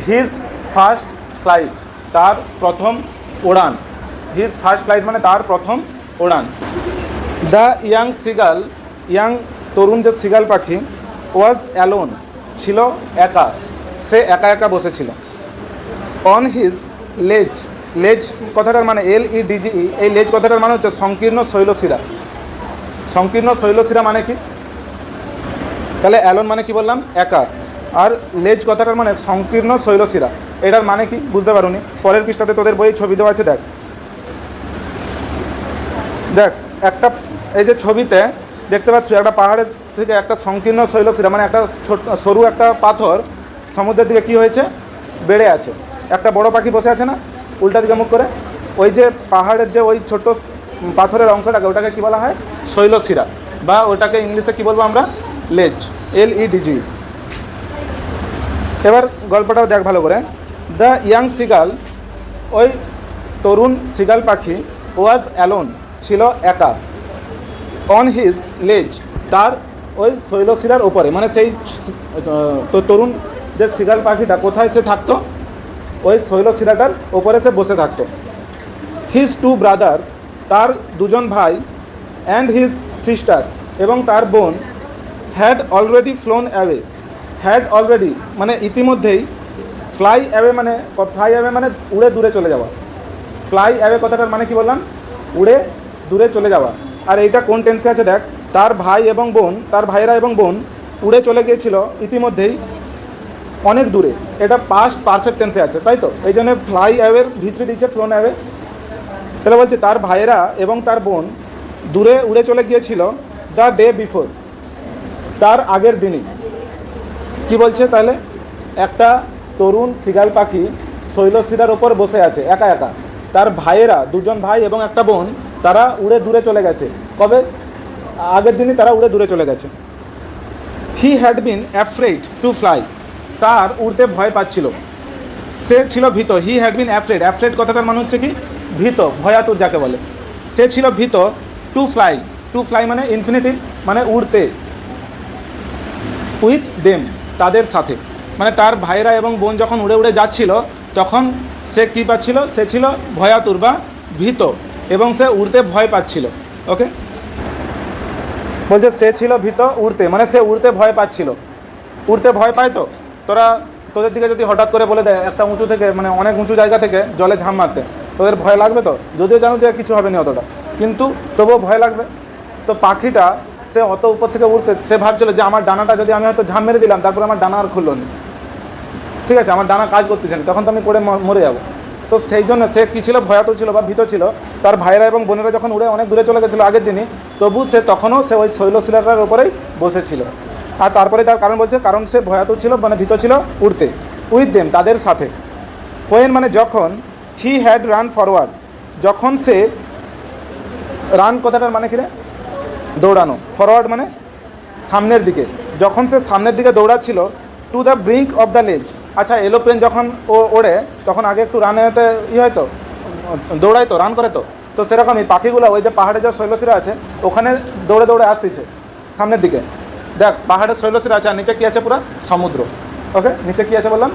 His first flight, তার প্রথম উড়ান। His first flight মানে তার প্রথম উড়ান। দ্য ইয়াং সিগাল, ইয়াং তরুণ যে সিগাল পাখি, ওয়াজ অ্যালোন, ছিল একা, সে একা একা বসেছিল। অন হিজ লেজ, লেজ কথাটার মানে LEDGE, এই লেজ কথাটার মানে হচ্ছে সংকীর্ণ শৈলশিরা। সংকীর্ণ শৈলশিরা মানে কি? তাহলে অ্যালোন মানে কি বললাম? একা। আর লেজ কথাটার মানে সংকীর্ণ শৈলশিরা, এটার মানে কি বুঝতে পারোনি? পরের পৃষ্ঠাতে তোদের বই ছবি দেওয়া আছে, দেখ দেখ একটা, এই যে ছবিতে দেখতে পাচ্ছ একটা পাহাড়ের থেকে একটা সংকীর্ণ শৈলশিরা মানে একটা ছোট সরু একটা পাথর সমুদ্রের দিকে কি হয়েছে, বেড়ে আছে। একটা বড় পাখি বসে আছে না উল্টা দিকে মুখ করে, ওই যে পাহাড়ের যে ওই ছোট পাথরের অংশটাকে ওটাকে কী বলা হয়? শৈলশিরা, বা ওটাকে ইংলিশে কী বলবো আমরা? লেজ, LEDGE। এবার গল্পটাও দেখ ভালো করে। দ্য ইয়াং সিগাল, ওই তরুণ সিগাল পাখি, ওয়াজ অ্যালোন, ছিল একা। অন হিজ লেজ, তার ওই শৈলশিরার ওপরে, মানে সেই তরুণ যে সিগাল পাখিটা কোথায় সে থাকতো? ওই শৈলশিরাটার ওপরে সে বসে থাকতো। হিজ টু ব্রাদার্স, তার দুজন ভাই, অ্যান্ড হিজ সিস্টার, এবং তার বোন, had already flown away. Had already মানে ইতিমধ্যেই, ফ্লাই অ্যাওয়ে মানে, ফ্লাই অ্যাওয়ে মানে উড়ে দূরে চলে যাওয়া। ফ্লাই অ্যাওয়ে কথাটার মানে কি বললাম? উড়ে দূরে চলে যাওয়া। আর এইটা কোন টেন্সে আছে দেখ, তার ভাই এবং বোন, তার ভাইরা এবং বোন উড়ে চলে গিয়েছিল ইতিমধ্যেই অনেক দূরে। এটা পাস্ট পারফেক্ট টেন্সে আছে, তাই তো? এই জন্য ফ্লাই অ্যাওয়ের ভিতরে দিচ্ছে ফ্লোন অ্যাওয়ে। তাহলে বলছে তার ভাইয়েরা এবং তার বোন দূরে উড়ে চলে গিয়েছিল দ্য ডে বিফোর, তার আগের দিনই। কি বলছে তাহলে? একটা তরুণ সিগাল পাখি শৈলশিরার ওপর বসে আছে একা একা, তার ভাইয়েরা, দুজন ভাই এবং একটা বোন, তারা উড়ে দূরে চলে গেছে। কবে? আগের দিনই তারা উড়ে দূরে চলে গেছে। হি had bin afraid to fly, তার উড়তে ভয় পাচ্ছিল, সে ছিল ভীত। হি হ্যাড বিন অ্যাফ্রেড, অ্যাফ্রেড কথাটার মানে হচ্ছে কি? ভীত, ভয়াতুর যাকে বলে। সে ছিল ভীত। টু ফ্লাই, টু ফ্লাই মানে ইনফিনিটিভ, মানে উড়তে। উইথ দেম, তাদের সাথে, মানে তার ভাইরা এবং বোন যখন উড়ে উড়ে যাচ্ছিল তখন সে কী পাচ্ছিল? সে ছিল ভয়াতুর বা ভীত, এবং সে উড়তে ভয় পাচ্ছিল। ওকে, বলছে সে ছিল ভীত উড়তে, মানে সে উড়তে ভয় পাচ্ছিল। উড়তে ভয় পায় তো? তোদের দিকে যদি হঠাৎ করে বলে দেয় একটা উঁচু থেকে, মানে অনেক উঁচু জায়গা থেকে জলে ঝাঁপ মারতে, তোদের ভয় লাগবে তো? যদিও জানো যে কিছু হবে না অতটা, কিন্তু তবুও ভয় লাগবে। তো পাখিটা সে অত উপর থেকে উড়তে, সে ভাবছিল যে আমার ডানাটা যদি আমি হয়তো ঝাঁপ মেরে দিলাম, তারপরে আমার ডানা আর খুললো না, ঠিক আছে, আমার ডানা কাজ করতেছে না, তখন তো আমি পড়ে মরে যাবো। তো সেই জন্য সে কী ছিল? ভয়াতুর ছিল বা ভীত ছিল। তার ভাইরা এবং বোনেরা যখন উড়ে অনেক দূরে চলে গেছিলো আগের দিনই, তবু সে তখনও সে ওই শৈলশিলাটার ওপরেই বসেছিল। আর তারপরে তার কারণ বলছে, কারণ সে ভয়াতুর ছিল, মানে ভীত ছিল উড়তে। উইথ দেম, তাদের সাথে। হোয়েন মানে যখন, হি হ্যাড রান ফরওয়ার্ড, যখন সে, রান কথাটার মানে কি রে? দৌড়ানো। ফরওয়ার্ড মানে সামনের দিকে, যখন সে সামনের দিকে দৌড়াচ্ছিল। To the brink of the ledge, আচ্ছা এরোপ্লেন যখন ও ওড়ে তখন আগে একটু রানেতে হয় তো, দৌড়ায় তো, রান করে তো। তো সেরকমই পাখিগুলো ওই যে পাহাড়ে যে শৈলশিরা আছে ওখানে দৌড়ে দৌড়ে আসতেছে সামনের দিকে। দেখ পাহাড়ের শৈলশিরা আছে আর নিচে কী আছে? পুরো সমুদ্র। ওকে, নিচে কী আছে বললাম?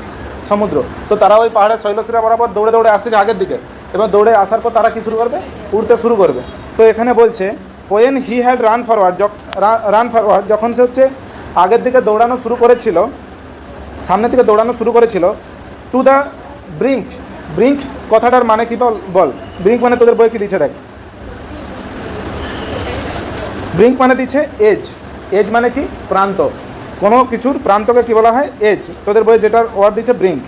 সমুদ্র। তো তারা ওই পাহাড়ের শৈলশিরা বরাবর দৌড়ে দৌড়ে আসতেছে আগের দিকে, এবং দৌড়ে আসার পর তারা কী শুরু করবে? উড়তে শুরু করবে। তো এখানে বলছে when he had run forward, যখন সে হচ্ছে আগের দিকে দৌড়ানো শুরু করেছিল, সামনের দিকে দৌড়ানো শুরু করেছিল। টু দ্য ব্রিঙ্ক, ব্রিঙ্ক কথাটার মানে কি বল? ব্রিঙ্ক মানে তোদের বই কি দিচ্ছে দেখ, ব্রিঙ্ক মানে দিচ্ছে এজ। এজ মানে কি? প্রান্ত। কোনো কিছুর প্রান্তকে কি বলা হয়? এজ। তোদের বই যেটার ওয়ার্ড দিচ্ছে ব্রিঙ্ক।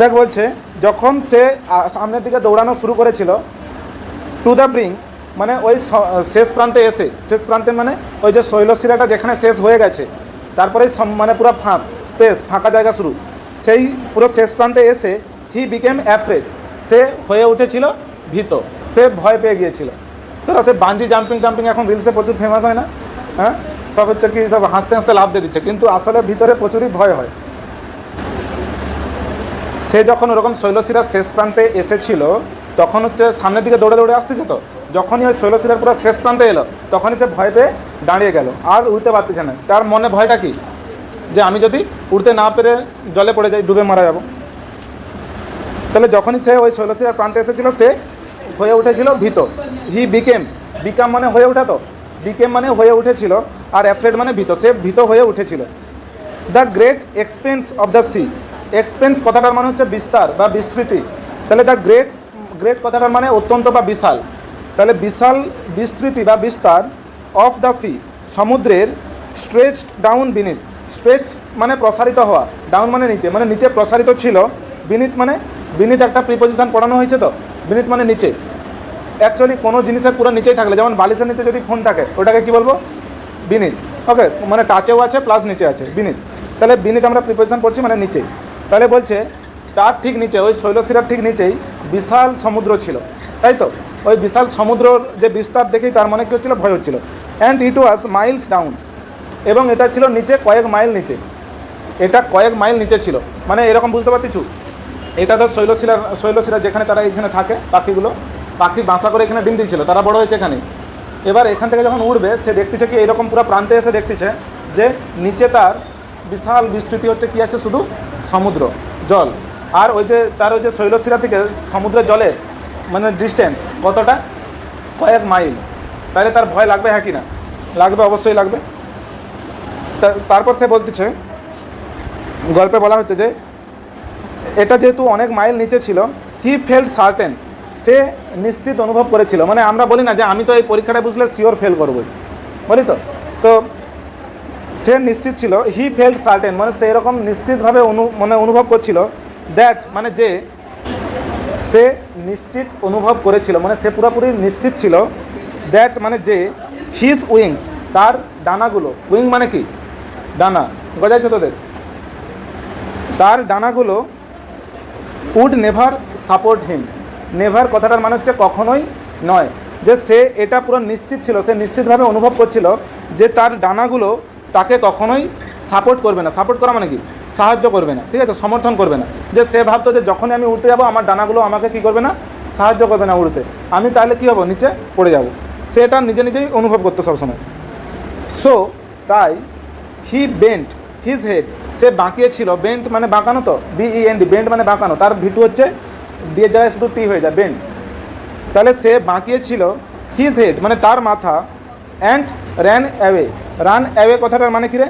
দেখ বলছে যখন সে সামনের দিকে দৌড়ানো শুরু করেছিল, টু দ্য ব্রিঙ্ক মানে ওই শেষ প্রান্তে এসে, শেষ প্রান্তে মানে ওই যে শৈলশিরাটা যেখানে শেষ হয়ে গেছে, তারপরে মানে পুরো স্পেস ফাঁকা জায়গা শুরু, সেই পুরো শেষ প্রান্তে এসে হি বিকেম অ্যাফ্রেড, সে হয়ে উঠেছিল ভীত, সে ভয় পেয়ে গিয়েছিল। তোরা সে বাঞ্জি জাম্পিং এখন রিলসে প্রচুর ফেমাস হয় না? হ্যাঁ, সব হচ্ছে কি সব হাসতে হাসতে লাভ দিয়ে দিচ্ছে, কিন্তু আসলে ভিতরে প্রচুরই ভয় হয়। সে যখন ওরকম শৈলশিরার শেষ প্রান্তে এসেছিল তখন হচ্ছে সামনের দিকে দৌড়ে দৌড়ে আসতেছে। তো যখনই ওই শৈলশিরার পুরো শেষ প্রান্তে এলো তখনই সে ভয় পেয়ে দাঁড়িয়ে গেল, আর উঠতে পারতেছে না। তার মনে ভয়টা কি? যে আমি যদি উঠতে না পেরে জলে পড়ে যাই, ডুবে মারা যাব। তাহলে যখনই সে ওই শৈলশিরার প্রান্তে এসেছিল সে হয়ে উঠেছিল ভীত। হি বিকাম মানে হয়ে ওঠা, তো বিকেম মানে হয়ে উঠেছিল, আর অ্যাফ্রেড মানে ভীত, সে ভীত হয়ে উঠেছিল। The great expense of the sea, expense কথাটার মানে হচ্ছে বিস্তার বা বিস্তৃতি। তাহলে দ্য গ্রেট কথাটার মানে অত্যন্ত বা বিশাল। তাহলে বিশাল বিস্তৃতি বা বিস্তার অফ দ্য সি, সমুদ্রের, স্ট্রেচড ডাউন বিনিথ, স্ট্রেচ মানে প্রসারিত হওয়া, ডাউন মানে নিচে প্রসারিত ছিল। বিনিথ একটা প্রিপোজিশন পড়ানো হয়েছে, তো বিনিথ মানে নিচে। অ্যাকচুয়ালি কোনো জিনিসের পুরো নিচেই থাকলে, যেমন বালিশের নিচে যদি ফোন থাকে ওটাকে কী বলবো, বিনিথ। ওকে, মানে টাচেও আছে প্লাস নিচে আছে, বিনিথ। তাহলে বিনিথ আমরা প্রিপোজিশন পড়ছি মানে নিচে। তাহলে বলছে তার ঠিক নিচে, ওই শৈলশিরার ঠিক নিচেই বিশাল সমুদ্র ছিল, তাই তো। ওই বিশাল সমুদ্রর যে বিস্তার দেখেই তার মনে কী হচ্ছিল, ভয় হচ্ছিল। And it was Miles down, এবং এটা ছিল নিচে কয়েক মাইল নিচে, এটা কয়েক মাইল নিচে ছিল। মানে এরকম বুঝতে পারতেছু, এটা তো শৈলশিরা যেখানে তারা এখানে থাকে, পাখি বাসা করে এখানে ডিম দিচ্ছিল, তারা বড় হয়েছে এখানে। এবার এখান থেকে যখন উঠবে সে দেখতেছে কি এরকম পুরো প্রান্তে এসে দেখতেছে যে নিচে তার বিশাল বিস্তৃতি হচ্ছে, কি আছে, শুধু সমুদ্র, জল। আর ওই যে শৈলশিরা থেকে সমুদ্রের জলের মানে ডিস্টেন্স কতটা, কয়েক মাইল। তাহলে তার ভয় লাগবে, হ্যাঁ কি না? লাগবে, অবশ্যই লাগবে। তারপর সে বলতেছে, গল্পে বলা হচ্ছে যে এটা যেহেতু অনেক মাইল নিচে ছিল, হি ফেল্ট সার্টেন, সে নিশ্চিত অনুভব করেছিল। মানে আমরা বলি না যে আমি তো এই পরীক্ষাটা বুঝলে শিওর ফেল করবই, বলি তো সে নিশ্চিত ছিল। হি ফেল্ট সার্টেন মানে সে এরকম নিশ্চিতভাবে অনুভব করছিল। দ্যাট মানে যে, সে নিশ্চিত অনুভব করেছিল, মানে সে পুরোপুরি নিশ্চিত ছিল। দ্যাট মানে যে, হিজ উইংস, তার ডানাগুলো, উইং মানে কি, ডানা, গজাইছে তোদের, তার ডানাগুলো would never support him, never কথাটার মানে হচ্ছে কখনোই নয়। যে সে এটা পুরো নিশ্চিত ছিল, সে নিশ্চিতভাবে অনুভব করছিল যে তার ডানাগুলো তাকে কখনোই সাপোর্ট করবে না। সাপোর্ট করা মানে কি, সাহায্য করবে না, ঠিক আছে, সমর্থন করবে না। যে সে ভাবতো যে যখনই আমি উঠতে যাবো আমার ডানাগুলো আমাকে কি করবে না, সাহায্য করবে না উড়তে, আমি তাহলে কী হবো, নিচে পড়ে যাব। সে এটা নিজেই অনুভব করতো সবসময়। সো তাই হি বেন্ট হিজ হেড, সে বাঁকিয়েছিল, বেন্ট মানে বাঁকানো, তো BEND, বেন্ট মানে বাঁকানো, তার ভিটু হচ্ছে দিয়ে যায় শুধু টি হয়ে যায়, বেন্ট। তাহলে সে বাঁকিয়েছিল হিজ হেড মানে তার মাথা। অ্যান্ড র্যান অ্যাওয়ে কথাটার মানে কি রে,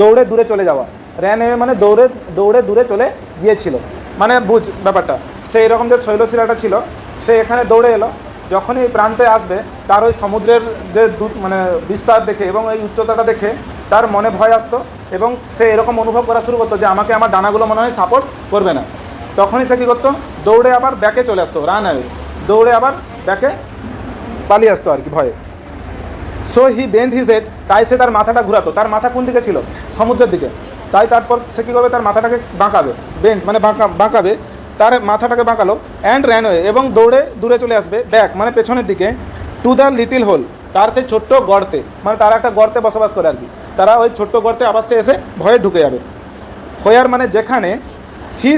দৌড়ে দূরে চলে যাওয়া। র্যান অ্যাওয়ে মানে দৌড়ে দূরে চলে গিয়েছিল। মানে বুঝ ব্যাপারটা, সে এরকম যে শৈলশিরাটা ছিল সে এখানে দৌড়ে এলো, যখনই এই প্রান্তে আসবে তার ওই সমুদ্রের যে মানে বিস্তার দেখে এবং এই উচ্চতাটা দেখে তার মনে ভয় আসতো, এবং সে এরকম অনুভব করা শুরু করতো যে আমাকে আমার ডানাগুলো মনে হয় সাপোর্ট করবে না। তখনই সে কী করতো, দৌড়ে আবার ব্যাকে চলে আসতো, রান অ্যাওয়ে, দৌড়ে আবার ব্যাকে পালিয়ে আসতো আর কি, ভয়ে। So he bent his head, তাই সে তার মাথাটা ঘুরাতো। তার মাথা কোন দিকে ছিল, সমুদ্রের দিকে। তাই তারপর সে কী করবে, তার মাথাটাকে বাঁকাবে, বেন্ট মানে বাঁকাবে, তার মাথাটাকে বাঁকালো। অ্যান্ড র্যান অ্যাওয়ে, এবং দৌড়ে দূরে চলে আসবে, ব্যাক মানে পেছনের দিকে, টু দ্য লিটিল হোল, তার সেই ছোট্ট গর্তে, মানে তারা একটা গর্তে বসবাস করে আর কি, তারা ওই ছোট্ট গর্তে আবার সে এসে ভয়ে ঢুকে যাবে। হোয়ার মানে যেখানে, হি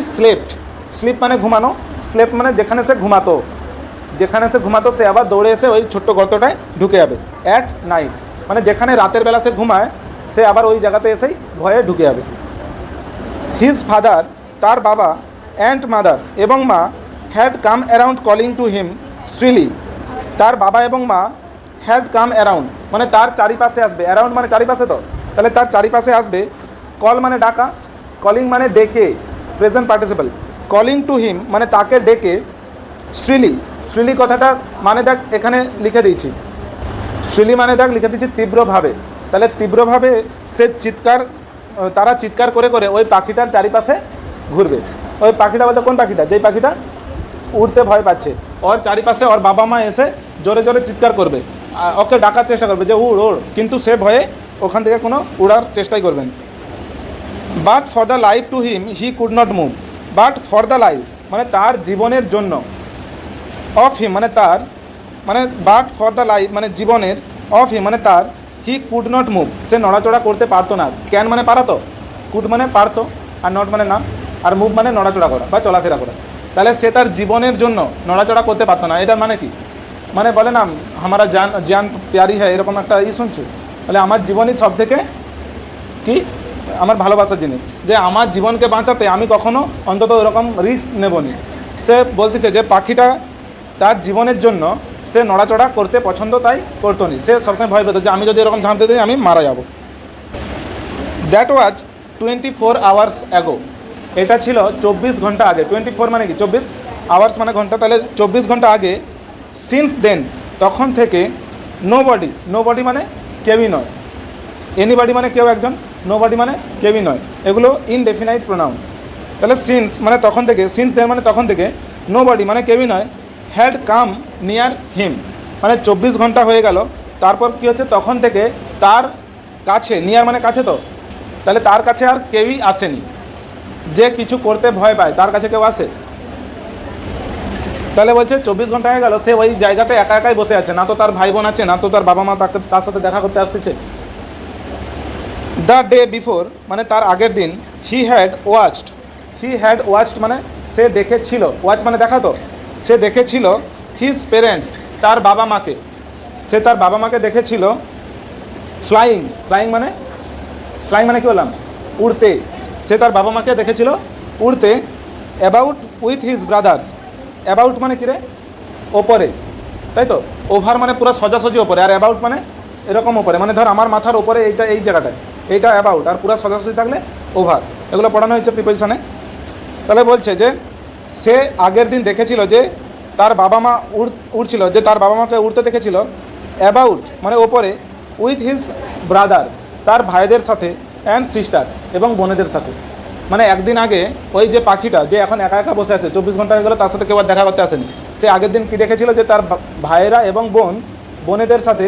স্লিপ মানে ঘুমানো, স্লেপ্ট মানে যেখানে সে ঘুমাতো সে আবার দৌড়ে এসে ওই ছোট্ট গর্তটায় ঢুকে যাবে। অ্যাট নাইট মানে যেখানে রাতের বেলা সে ঘুমায় সে আবার ওই জায়গাতে এসেই ভয়ে ঢুকে যাবে। হিজ ফাদার, তার বাবা, অ্যান্ড মাদার এবং মা, had come around calling to him shrilly, তার বাবা এবং মা হ্যাড কাম অ্যারাউন্ড মানে তার চারিপাশে আসবে, অ্যারাউন্ড মানে চারিপাশে, তো তাহলে তার চারিপাশে আসবে। কল মানে ডাকা, কলিং মানে ডেকে, প্রেজেন্ট পার্টিসিপল, কলিং টু হিম মানে তাকে ডেকে। শ্রিলি কথাটা মানে দেখ এখানে লিখে দিয়েছি, শ্রিলি মানে দেখ লিখে দিয়েছি তীব্রভাবে। তাহলে তীব্রভাবে সে তারা চিৎকার করে করে ওই পাখিটার চারিপাশে ঘুরবে। ওই পাখিটা বলতে কোন পাখিটা, যেই পাখিটা উড়তে ভয় পাচ্ছে, ওর চারিপাশে ওর বাবা মা এসে জোরে জোরে চিৎকার করবে, ওকে ডাকার চেষ্টা করবে যে উড়, কিন্তু সে ভয়ে ওখান থেকে কোনো উড়ার চেষ্টাই করবেন। But for the life to him he could not move, but for the life মানে তার জীবনের জন্য, অফ হিম মানে তার, মানে বাট ফর দ্য লাইফ মানে জীবনের, অফ হিম মানে তার, হি কুড নট মুভ সে নড়াচড়া করতে পারতো না। ক্যান মানে পারাতো, কুড মানে পারতো, আর নট মানে না, আর মুভ মানে নড়াচড়া করা বা চলাফেরা করা। তাহলে সে তার জীবনের জন্য নড়াচড়া করতে পারতো না। এটার মানে কি, মানে বলে না হামারা জান প্যারি হ্যাঁ, এরকম একটা শুনছো, বলে আমার জীবনই সব থেকে কি আমার ভালোবাসার জিনিস, যে আমার জীবনকে বাঁচাতে আমি কখনো অন্তত ওরকম রিস্ক নেবনি। সে বলতেছে যে পাখিটা তার জীবনের জন্য সে নড়াচড়া করতে পছন্দ তাই করতো নি, সে সবসময় ভয় পেত যে আমি যদি এরকম ঝাঁপতে দিই আমি মারা যাব। দ্যাট ওয়াজ 24 আওয়ার্স অ্যাগো, এটা ছিল 24 ঘন্টা আগে। 24 মানে কি 24, আওয়ার্স মানে ঘন্টা, তাহলে 24 ঘন্টা আগে। সিন্স দেন, তখন থেকে। নোবডি মানে কেউই নয়, এনিবডি মানে কেউ একজন, নোবডি মানে কেউই নয়, এগুলো ইনডেফিনাইট প্রোনাউন। তাহলে সিন্স মানে তখন থেকে, সিন্স দেন মানে তখন থেকে, নোবডি মানে কেউই নয়, হ্যাড কাম নিয়ার হিম মানে 24 ঘন্টা হয়ে গেল, তারপর কী হচ্ছে তখন থেকে তার কাছে, নিয়ার মানে কাছে, তো তাহলে তার কাছে আর কেউই আসেনি। যে কিছু করতে ভয় পায় তার কাছে কেউ আসে? তাহলে বলছে 24 ঘন্টা হয়ে গেল সে ওই জায়গাতে একা একাই বসে আছে, না তো তার ভাই বোন আছে, না তো তার বাবা মা তার সাথে দেখা করতে আসতেছে। দ্য ডে বিফোর মানে তার আগের দিন, হি হ্যাড ওয়াচড মানে সে দেখেছিল, ওয়াচ মানে দেখা, তো সে দেখেছিল হিজ পেরেন্টস তার বাবা মাকে, সে তার বাবা মাকে দেখেছিল ফ্লাইং মানে কি বললাম, উড়তে, সে তার বাবা মাকে দেখেছিল উড়তে। About with his brothers, about মানে কী রে, ওপরে, তাই তো, ওভার মানে পুরো সোজাসুজি ওপরে, আর অ্যাবাউট মানে এরকম ওপরে, মানে ধর আমার মাথার ওপরে এইটা, এই জায়গাটায় এইটা অ্যাবাউট, আর পুরো সোজাসুজি থাকলে ওভার, এগুলো পড়ানো হয়েছে প্রিপোজিশনে। তাহলে বলছে যে সে আগের দিন দেখেছিল যে তার বাবা মা উড়ছিল, যে তার বাবা মাকে উড়তে দেখেছিল। অ্যাবাউট মানে ওপরে, উইথ হিজ ব্রাদার্স তার ভাইদের সাথে, অ্যান্ড সিস্টার এবং বোনেদের সাথে। মানে একদিন আগে ওই যে পাখিটা যে এখন একা একা বসে আছে 24 ঘন্টা হয়ে গেলো, তার সাথে কেউ আর দেখা করতে আসেনি, সে আগের দিন কী দেখেছিল যে তার ভাইয়েরা এবং বোনেদের সাথে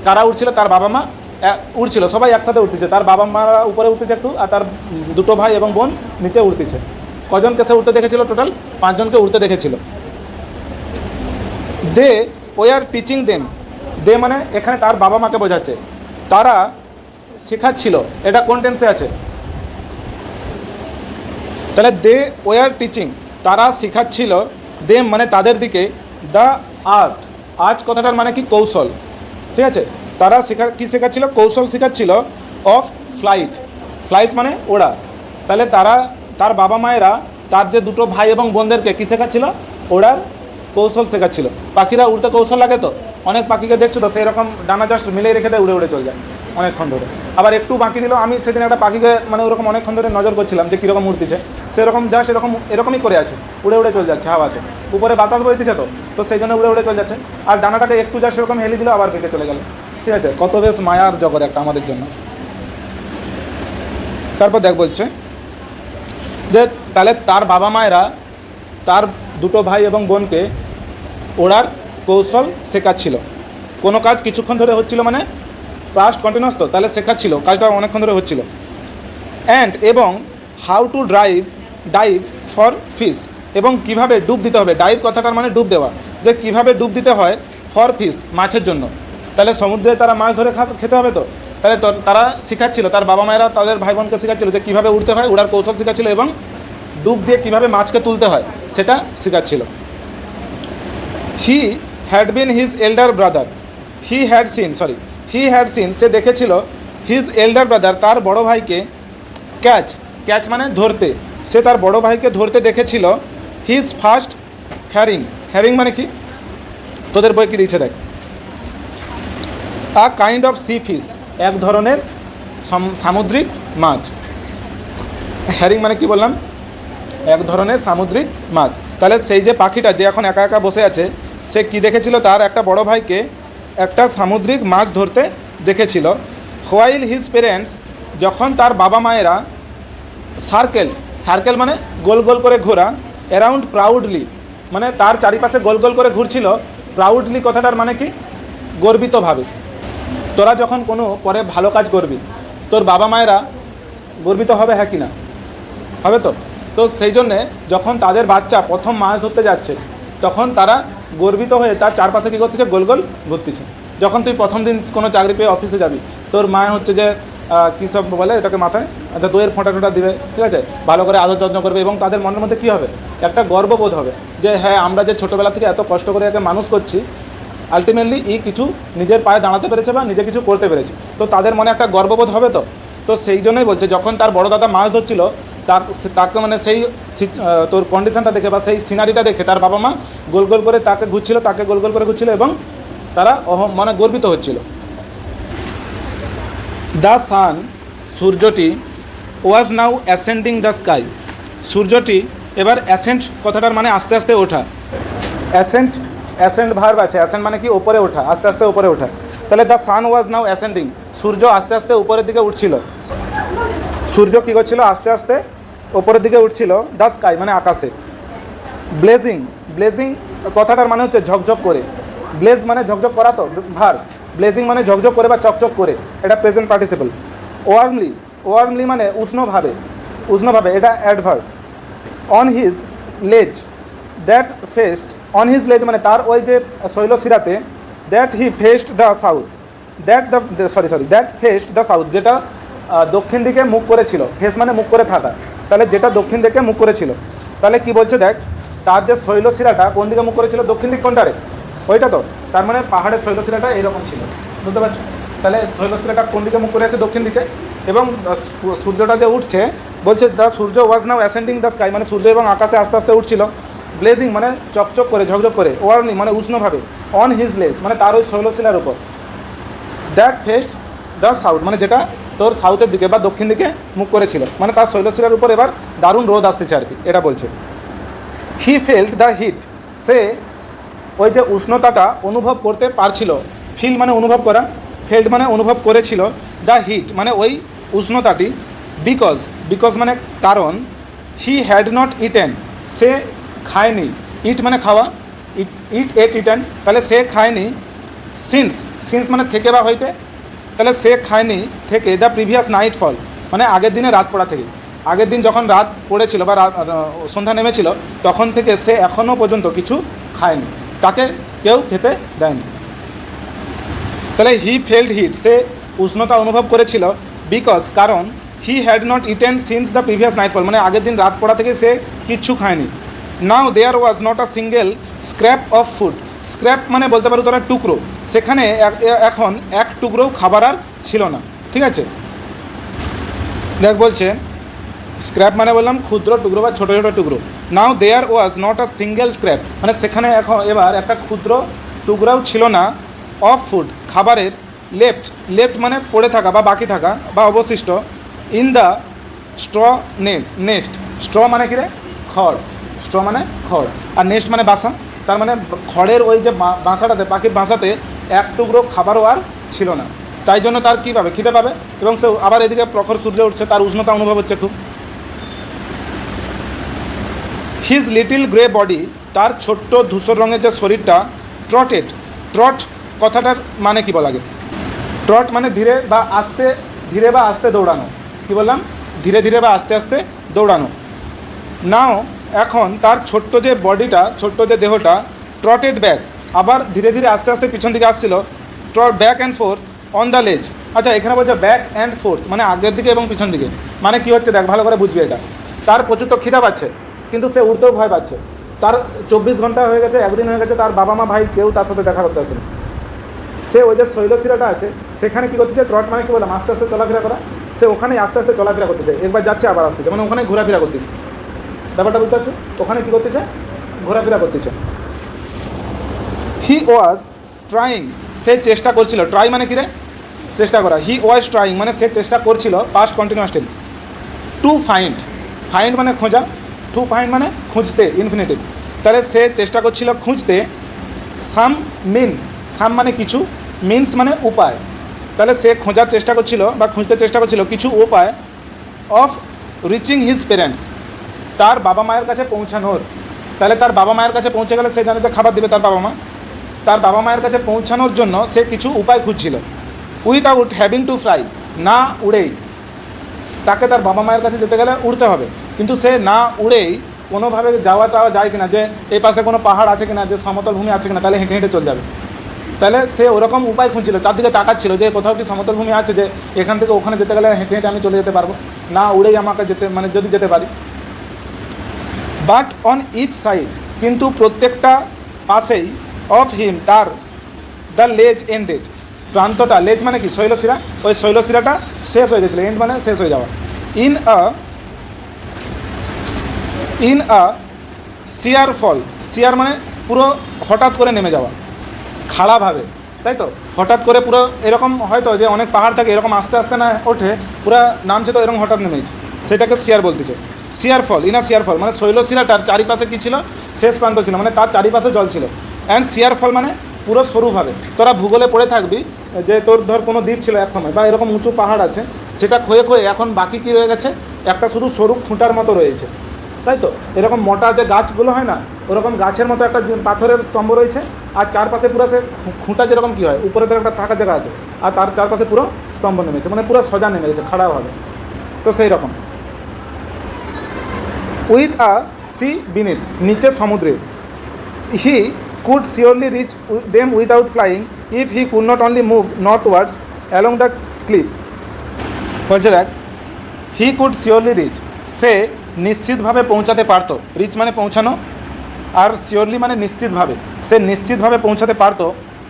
কারা উঠছিল, তার বাবা মা উঠছিল, সবাই একসাথে উঠতেছে, তার বাবা মারা উপরে উঠতেছে একটু, আর তার দুটো ভাই এবং বোন নিচে উঠতেছে। কজনকে সে উঠতে দেখেছিল? টোটাল 5 জনকে উঠতে দেখেছিল। দে ওয়ার টিচিং দেম, দে মানে এখানে তার বাবা মাকে বোঝাচ্ছে, তারা শেখাচ্ছিল, এটা কোন টেন্সে আছে? তাহলে দে ওয়ার টিচিং তারা শেখাচ্ছিল, দেম মানে তাদের দিকে, দ্য আর্ট কথাটার মানে কি কৌশল, ঠিক আছে, তারা কী শেখাচ্ছিল? কৌশল শেখাচ্ছিল, অফ ফ্লাইট মানে ওড়া। তাহলে তার বাবা মায়েরা তার যে দুটো ভাই এবং বোনদেরকে কী শেখাচ্ছিল? ওড়ার কৌশল শেখাচ্ছিল। পাখিরা উড়তে কৌশল লাগে, তো অনেক পাখিকে দেখছো তো সেই রকম ডানা জাস্ট মিলিয়ে রেখে দেয়, উড়ে চলে যায় অনেকক্ষণ ধরে, আবার একটু বাকি দিল। আমি সেদিন একটা পাখিকে মানে ওরকম অনেকক্ষণ ধরে নজর করছিলাম যে কীরকম উড়তেছে, সেরকম জাস্ট এরকমই করে আছে, উড়ে চলে যাচ্ছে হাওয়াতে, উপরে বাতাস বইতেছে, তো সেই জন্য উড়ে চলে যাচ্ছে, আর ডানাটাকে একটু জাস্ট এরকম হেলে দিল, আবার বেঁকে চলে গেল, ঠিক আছে। কত বেশ মায়ার জগৎ একটা আমাদের জন্য। তারপর বলছে যে তাহলে তার বাবা মায়েরা তার দুটো ভাই এবং বোনকে ওড়ার কৌশল শেখাচ্ছিল। কোনো কাজ কিছুক্ষণ ধরে হচ্ছিল মানে পাস্ট কন্টিনিউয়াস, তো তাহলে শেখাচ্ছিল, কাজটা অনেকক্ষণ ধরে হচ্ছিল। অ্যান্ড এবং how to dive for fish, এবং কিভাবে ডুব দিতে হবে, ডাইভ কথাটার মানে ডুব দেওয়া, যে কিভাবে ডুব দিতে হয় ফর ফিশ মাছের জন্য। তাহলে সমুদ্রে তারা মাছ ধরে খেতে হবে, তো তাহলে তারা শেখাচ্ছিল, তার বাবা মায়েরা তাদের ভাই বোনকে শেখাচ্ছিল যে কীভাবে উড়তে হয়, উড়ার কৌশল শেখাচ্ছিল, এবং ডুব দিয়ে কীভাবে মাছকে তুলতে হয় সেটা শেখাচ্ছিল। He had been his elder brother, he had seen সে দেখেছিল, হিজ এল্ডার ব্রাদার তার বড় ভাইকে, ক্যাচ মানে ধরতে, সে তার বড় ভাইকে ধরতে দেখেছিল। হিজ ফার্স্ট হ্যারিং মানে কি, তোদের বই কি দিয়েছে দেখ, আ কাইন্ড অফ সি ফিশ এক ধরনের সামুদ্রিক মাছ। হ্যারিং মানে কি বললাম, এক ধরনের সামুদ্রিক মাছ। তাহলে সেই যে পাখিটা যে এখন একা একা বসে আছে, সে কি দেখেছিল? তার একটা বড় ভাইকে একটা সামুদ্রিক মাছ ধরতে দেখেছিল। হোয়াইল হিজ পেরেন্টস যখন তার বাবা মায়েরা সার্কেল মানে গোল গোল করে ঘোরা, অ্যারাউন্ড প্রাউডলি মানে তার চারিপাশে গোল গোল করে ঘুরছিল। প্রাউডলি কথাটার মানে কি? গর্বিতভাবে। তোরা যখন কোনো পরে ভালো কাজ করবি, তোর বাবা মায়েরা গর্বিত হবে, হ্যাঁ কি না? হবে তো। তো সেই জন্যে যখন তাদের বাচ্চা প্রথম মাছ ধরতে যাচ্ছে, তখন তারা গর্বিত হয়ে তার চারপাশে কী করতেছে? গোল গোল ঘুরতেছে। যখন তুই প্রথম দিন কোনো চাকরি পেয়ে অফিসে যাবি, তোর মা হচ্ছে যে কী সব বলে এটাকে মাথায়, আচ্ছা দইয়ের ফোঁটা টোটা দিবে, ঠিক আছে, ভালো করে আদর যত্ন করবে, এবং তাদের মনের মধ্যে কী হবে? একটা গর্ববোধ হবে যে হ্যাঁ আমরা যে ছোটোবেলা থেকে এত কষ্ট করে একে মানুষ করছি, আলটিমেটলি কিছু নিজের পায়ে দাঁড়াতে পেরেছে বা নিজে কিছু করতে পেরেছে, তো তাদের মনে একটা গর্ববোধ হবে। তো তো সেই জন্যই বলছে যখন তার বড় দাদা মাছ ধরছিল তাকে মানে সেই তোর কন্ডিশনটা দেখে বা সেই সিনারিটা দেখে তার বাবা মা গোল গোল করে তাকে ঘুরছিল, তাকে গোল গোল করে ঘুরছিল এবং তারা মানে গর্বিত হচ্ছিল। দ্য সান, সূর্যটি, was now ascending the sky, সূর্যটি এবার অ্যাসেন্ট কথাটার মানে আস্তে আস্তে ওঠা। অ্যাসেন্ট ভার্ব আছে, অ্যাসেন্ট মানে কি ওপরে ওঠা, আস্তে আস্তে ওপরে ওঠা। তাহলে the sun was now ascending, সূর্য আস্তে আস্তে উপরের দিকে উঠছিল। সূর্য কী করছিল? আস্তে আস্তে ওপরের দিকে উঠছিল। দ্য স্কাই মানে আকাশে। ব্লেজিং কথাটার মানে হচ্ছে ঝকঝক করে। ব্লেজ মানে ঝকঝক করা, তো ভার। ব্লেজিং মানে ঝকঝক করে বা চকচক করে, এটা প্রেজেন্ট পার্টিসিপল। ওয়ার্মলি মানে উষ্ণভাবে, এটা অ্যাডভার্ব। অন হিজ লেজ মানে তার ওই যে শৈলশিরাতে, দ্যাট ফেসড দ্য সাউথ, যেটা দক্ষিণ দিকে মুখ করেছিল। ফেস মানে মুখ করে থাকা, তাহলে যেটা দক্ষিণ দিকে মুখ করেছিল। তাহলে কি বলছে দেখ, তার যে শৈলশিরাটা কোন দিকে মুখ করেছিল? দক্ষিণ দিক কোনটারে? ওইটা তো, তার মানে পাহাড়ের শৈলশিরাটা এইরকম ছিল, বুঝতে পারছো? তাহলে শৈলশিরাটা কোন দিকে মুখ করে আছে? দক্ষিণ দিকে। এবং সূর্যটা যে উঠছে, বলছে the Surya was now ascending the sky, মানে সূর্য এবং আকাশে আস্তে আস্তে উঠছিল। ব্লেজিং মানে চকচক করে, ঝকঝক করে। ওয়ার্মলি মানে উষ্ণভাবে। অন হিজ লেজ মানে তার ওই শৈলশিলার উপর। দ্যাট ফেসড দ্য সাউথ মানে যেটা তোর সাউথের দিকে বা দক্ষিণ দিকে মুখ করেছিল, মানে তার শৈলশিলার উপর এবার দারুণ রোদ আসতেছে আর কি, এটা বলছে। হি ফেল্ট দ্য হিট, সে ওই যে উষ্ণতাটা অনুভব করতে পারছিল। ফিল মানে অনুভব করা, ফেল্ট মানে অনুভব করেছিল। দ্য হিট মানে ওই উষ্ণতাটি। বিকজ মানে কারণ। হি হ্যাড নট ইটেন, সে খায়নি। ইট মানে খাওয়া, ইটেন, তাহলে সে খায়নি। সিন্স মানে থেকে বা হইতে, তাহলে সে খায়নি থেকে দ্য প্রিভিয়াস নাইট ফল মানে আগের দিনে রাত পড়া থেকে। আগের দিন যখন রাত পড়েছিল বা সন্ধ্যা নেমেছিল তখন থেকে সে এখনও পর্যন্ত কিছু খায়নি, তাকে কেউ খেতে দেয়নি। তাহলে হি ফেল্ট হিট, সে উষ্ণতা অনুভব করেছিল। বিকজ কারণ। He had not eaten since the previous night fall মানে আগের দিন রাত পড়া থেকে সে কিচ্ছু খায়নি। Now there was not a single scrap of food, scrap মানে বলতে পারো তোরা টুকরো, সেখানে এখন এক টুকরোও খাবার আর ছিল না, ঠিক আছে? দেখ বলছে স্ক্র্যাপ মানে বললাম ক্ষুদ্র টুকরো বা ছোটো ছোটো টুকরো। Now there was not a single scrap মানে সেখানে এবার একটা ক্ষুদ্র টুকরাও ছিল না। অফ ফুড খাবারের। লেফট মানে পড়ে থাকা বা বাকি থাকা বা অবশিষ্ট। ইন দ্য নেস্ট, স্ট্র মানে কি রে? খড়। স্ট্র মানে খড়, আর নেস্ট মানে বাসা। তার মানে খড়ের ওই যে বাসাটাতে, পাখির বাসাতে এক টুকরো খাবারও আর ছিল না। তাই জন্য তার কী পাবে? খিদে পাবে, এবং সে আবার এদিকে প্রখর সূর্য উঠছে, তার উষ্ণতা অনুভব হচ্ছে খুব। হিজ লিটিল গ্রে বডি, তার ছোট্ট ধূসর রঙের যে শরীরটা। ট্রট কথাটার মানে কী বলা লাগে? ট্রট মানে ধীরে বা আস্তে দৌড়ানো। কি বললাম? ধীরে ধীরে বা আস্তে আস্তে দৌড়ানো। নাও এখন তার ছোট্ট যে বডিটা, ছোট্ট যে দেহটা। ট্রটেড ব্যাক, আবার ধীরে ধীরে আস্তে আস্তে পিছন দিকে আসছিল। Back and fourth on the ledge. আচ্ছা, এখানে বলছে ব্যাক অ্যান্ড ফোর্থ মানে আগের দিকে এবং পিছন দিকে। মানে কি হচ্ছে দেখ, ভালো করে বুঝবি এটা। তার প্রচুর তো খিদা পাচ্ছে, কিন্তু সে উঠতেও ভয় পাচ্ছে। তার 24 ঘন্টা হয়ে গেছে, একদিন হয়ে গেছে, তার বাবা মা ভাই কেউ তার সাথে দেখা করতে আসেনি। সে ওই যে শৈলশিরাটা আছে সেখানে কী করতেছে? ট্রট মানে কি বললাম? আস্তে আস্তে চলাফেরা করা। সে ওখানেই আস্তে আস্তে চলাফেরা করতেছে, একবার যাচ্ছে আবার আসতেছে, মানে ওখানে ঘোরাফেরা করতেছে। ব্যাপারটা বুঝতে পারছো? ওখানে কী করতেছে? ঘোরাফেরা করতেছে। হি ওয়াজ ট্রাইং, সে চেষ্টা করছিল। ট্রাই মানে কি রে? চেষ্টা করা। হি ওয়াজ ট্রাইং মানে সে চেষ্টা করছিল, past continuous tense. To find মানে খোঁজা, টু ফাইন্ড মানে খুঁজতে, ইনফিনিটিভ। তাহলে সে চেষ্টা করছিল খুঁজতে। সাম মানে কিছু, মিন্স মানে উপায়। তাহলে সে খোঁজার চেষ্টা করছিল বা খুঁজতে চেষ্টা করছিল কিছু উপায়। অফ রিচিং হিজ পেরেন্টস, তার বাবা মায়ের কাছে পৌঁছানোর। তাহলে তার বাবা মায়ের কাছে পৌঁছে গেলে সে জানে যে খাবার দেবে তার বাবা মা। তার বাবা মায়ের কাছে পৌঁছানোর জন্য সে কিছু উপায় খুঁজছিল। উইথআউট হ্যাভিং টু ফ্লাই, না উড়েই। তাকে তার বাবা মায়ের কাছে যেতে গেলে উড়তে হবে, কিন্তু সে না উড়েই কোনোভাবে যাওয়াটা যায় কিনা, যে এই পাশে কোনো পাহাড় আছে কিনা, যে সমতল ভূমি আছে কিনা, তাহলে হেঁটে হেঁটে চলে যাবে। তাহলে সে ওরকম উপায় খুঁজছিল, চারদিকে তাকাচ্ছিল যে কোথাও কি সমতল ভূমি আছে, যে এখান থেকে ওখানে যেতে গেলে হেঁটে হেঁটে আমি চলে যেতে পারবো, না উড়েই আমাকে যেতে, মানে যদি যেতে পারি। বাট অন ইচ সাইড, কিন্তু প্রত্যেকটা পাশেই। অফ হিম, তার। দ্য লেজ এন্ডেড, প্রান্তটা, লেজ মানে কি শৈলশিরা, ওই শৈলশিরাটা শেষ হয়ে গেছিলো, এন্ড মানে শেষ হয়ে যাওয়া। ইন আ শিয়ার ফল, শিয়ার মানে পুরো হঠাৎ করে নেমে যাওয়া, খাড়াভাবে, তাই তো, হঠাৎ করে পুরো এরকম হয়তো যে অনেক পাহাড় থাকে এরকম আস্তে আস্তে না ওঠে, পুরো নামছে তো এরকম হঠাৎ নেমেছে, সেটাকে শিয়ার বলতেছে। শিয়ার ফল, ইন আ শিয়ার ফল মানে শৈলশিরাটার চারিপাশে কী ছিল, শেষ প্রান্ত ছিল, মানে তার চারিপাশে জল ছিল। অ্যান্ড শিয়ার ফল মানে পুরো সরুভাবে, তোরা ভূগোলে পড়ে থাকবি যে তোর ধর কোনো দ্বীপ ছিল এক সময় বা এরকম উঁচু পাহাড় আছে, সেটা ক্ষয়ে ক্ষয়ে এখন বাকি কী রয়ে গেছে, একটা শুধু সরু খুঁটার মতো রয়েছে, তাই তো, এরকম মোটা যে গাছগুলো হয় না, ওরকম গাছের মতো একটা পাথরের স্তম্ভ রয়েছে, আর চারপাশে পুরো সে খুঁটা যেরকম কী হয় উপরে তো একটা থাকার জায়গা আছে, আর তার চারপাশে পুরো স্তম্ভ নেমেছে, মানে পুরো সোজা নেমে গেছে খাড়াভাবে, তো সেই রকম। উইথ আ সি বিনিথ, নিচে সমুদ্রে, he could surely reach them without flying if he could not only move northwards along the cliff. বলছে দেখ, হি কুড শিওরলি রিচ, সে নিশ্চিতভাবে পৌঁছাতে পারতো, রিচ মানে পৌঁছানো, আর শিওরলি মানে নিশ্চিতভাবে, সে নিশ্চিতভাবে পৌঁছাতে পারতো,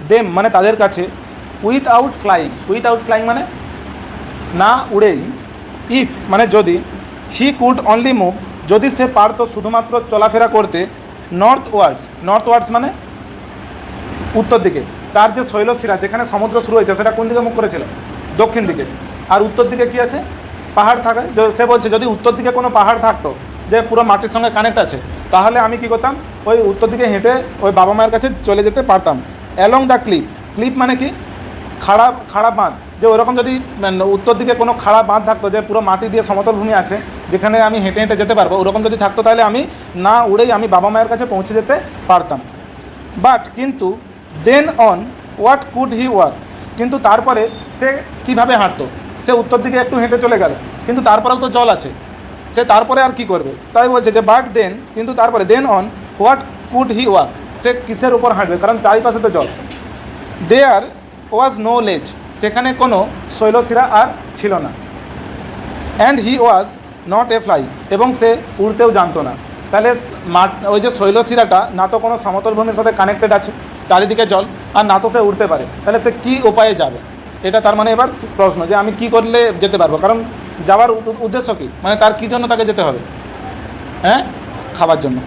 দেম মানে তাদের কাছে, উইথআউট ফ্লাইং মানে না উড়েই, ইফ মানে যদি, হি কুড অনলি মুভ যদি সে পারতো শুধুমাত্র চলাফেরা করতে, নর্থওয়ার্ডস মানে উত্তর দিকে, তার যে শৈলশিরা যেখানে সমুদ্র শুরু হয়েছে সেটা কোন দিকে মুখ করেছিল, দক্ষিণ দিকে, আর উত্তর দিকে কী আছে, পাহাড় থাকে, সে বলছে যদি উত্তর দিকে কোনো পাহাড় থাকতো যে পুরো মাটির সঙ্গে কানেক্ট আছে, তাহলে আমি কী করতাম, ওই উত্তর দিকে হেঁটে ওই বাবা মায়ের কাছে চলে যেতে পারতাম। অ্যালং দ্য ক্লিপ মানে কি, খাড়া বাঁধ, যে ওরকম যদি উত্তর দিকে কোনো খাড়া বাঁধ থাকতো যে পুরো মাটি দিয়ে সমতল ভূমি আছে যেখানে আমি হেঁটে হেঁটে যেতে পারবো, ওরকম যদি থাকতো তাহলে আমি না উড়েই আমি বাবা মায়ের কাছে পৌঁছে যেতে পারতাম। বাট কিন্তু then on what could he walk, কিন্তু তারপরে সে কীভাবে হাঁটতো, সে উত্তর দিকে একটু হেঁটে চলে গেল, কিন্তু তারপরেও তো জল আছে, সে তারপরে আর কি করবে, তাই বলছে যে বাট দেন, কিন্তু তারপরে then on what could he walk, সে কিসের উপর হাঁটবে, কারণ চারিপাশে তো জল। দেয়ার ওয়াজ নো লেজ, সেখানে কোনো শৈলশিরা আর ছিল না। And he was not a fly, এবং সে উড়তেও জানতো না। তাহলে ওই যে শৈলশিরাটা না তো কোনো সমতল ভূমির সাথে কানেক্টেড আছে, চারিদিকে জল, আর না তো সে উড়তে পারে, তাহলে সে কী উপায়ে যাবে, এটা তার মানে এবার প্রশ্ন যে আমি কি করলে যেতে পারবো, কারণ যাওয়ার উদ্দেশ্য কী, মানে তার কী জন্য তাকে যেতে হবে, হ্যাঁ, খাবার জন্য।